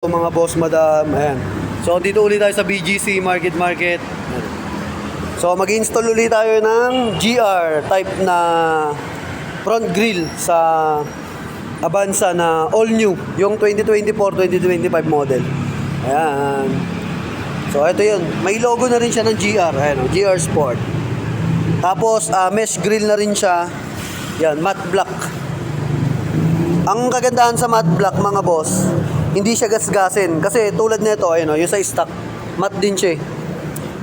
Mga boss, madam, ayan. So dito ulit tayo sa BGC Market. So mag-install ulit tayo ng GR type na front grille sa Avanza na all new, yung 2024-2025 model. Ayan. So ito yun, may logo na rin siya ng GR, ayan, GR Sport. Tapos mesh grille na rin siya. Yan, matte black. Ang kagandahan sa matte black, mga boss, hindi siya gasgasin. Kasi tulad nito, ayun, yung sa stock, matte din siya.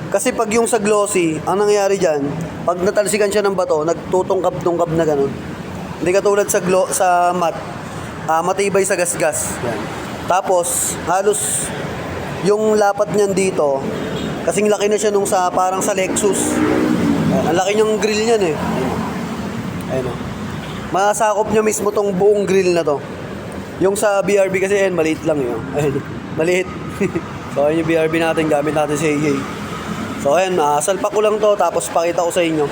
Kasi pag yung sa glossy, ang nangyayari dyan, pag natalsikan siya ng bato, nagtutungkab-tungkab na ganun. Hindi katulad sa matte, matibay sa gasgas. Yan. Tapos, halos yung lapat niyan dito, kasing laki na siya nung parang sa Lexus. Yan. Ang laki niyang grill niyan eh. Ayun o. Masakop niya mismo tong buong grill na to. Yung sa BRB kasi yan, maliit lang yun. Ayun, maliit. So, ayun yung BRB natin, gamit natin sa AA. So, ayun, salpak ko lang to, tapos pakita ko sa inyo.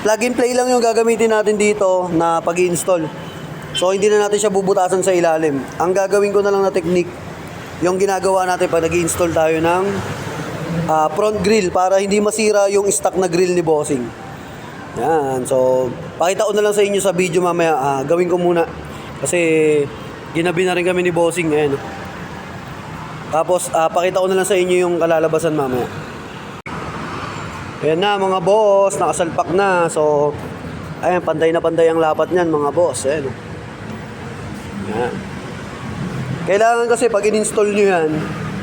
Plug and play lang yung gagamitin natin dito na pag-i-install. So, hindi na natin siya bubutasan sa ilalim. Ang gagawin ko na lang na technique, yung ginagawa natin pag nag-i-install tayo ng front grill para hindi masira yung stock na grill ni Bossing. Yan, so, pakita ko na lang sa inyo sa video mamaya. Gawin ko muna. Kasi, ginabi na rin kami ni Bossing. Ayan. Tapos, pakita ko na lang sa inyo yung kalalabasan mamaya. Ayan na mga boss, nakasalpak na. So, ayan, panday na panday ang lapat niyan mga boss. Ayan. Ayan. Kailangan kasi pag in-install nyo yan,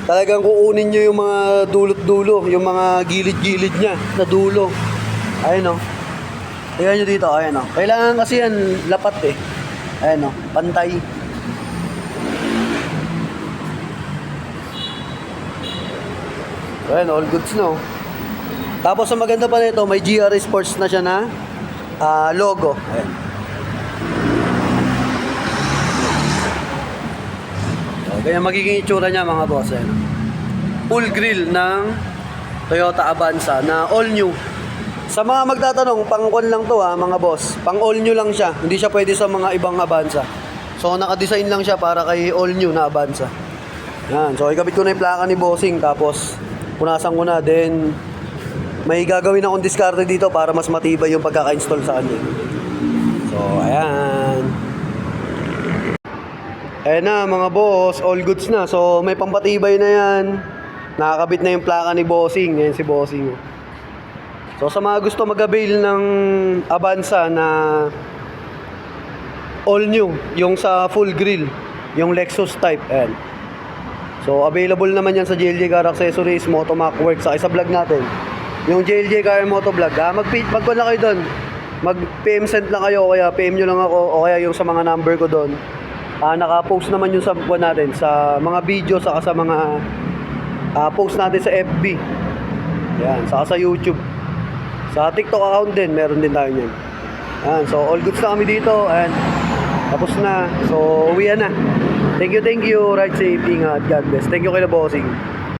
talagang kukunin nyo yung mga dulot-dulo, yung mga gilid-gilid niya na dulo. Ayan o. Ayan nyo dito, ayan o. Kailangan kasi yan lapat eh. Ayan o, pantay. Ayan, all goods no. Tapos ang maganda pa nito, may GR Sports na siya na logo. Ayan. So, kaya magiging itsura niya mga boss. Ayan. Full grill ng Toyota Avanza na all new. Sa mga magtatanong, pang-con lang to mga boss. Pang all new lang siya. Hindi siya pwede sa mga ibang Avanza. So naka-design lang siya para kay all new na Avanza. Yan. So ikabit ko na yung plaka ni Bossing. Tapos punasan ko na. Then may gagawin akong discarte dito para mas matibay yung pagkaka-install sa kanya. So ayan. Ayan na mga boss. All goods na. So may pampatibay na yan. Nakakabit na yung plaka ni Bossing. Yan si Bossing. So sa mga gusto mag-avail ng Avanza na all new, yung sa full grill, yung Lexus type, ayan. So available naman yan sa JLJ Car Accessories, Motomac Works, sa vlog natin. Yung JLJ Car Motovlog, magpun lang kayo doon. Mag-PM send lang kayo, o kaya PM nyo lang ako, o kaya yung sa mga number ko doon. Naka-post naman yung sa buwan natin, sa mga video, saka sa mga post natin sa FB. Yan, saka sa YouTube. Sa TikTok account din, meron din tayo niyan. Ayan, so all goods na kami dito. And tapos na. So uwian na. Thank you. Ride safe, ingat. God bless. Thank you kay Bossing.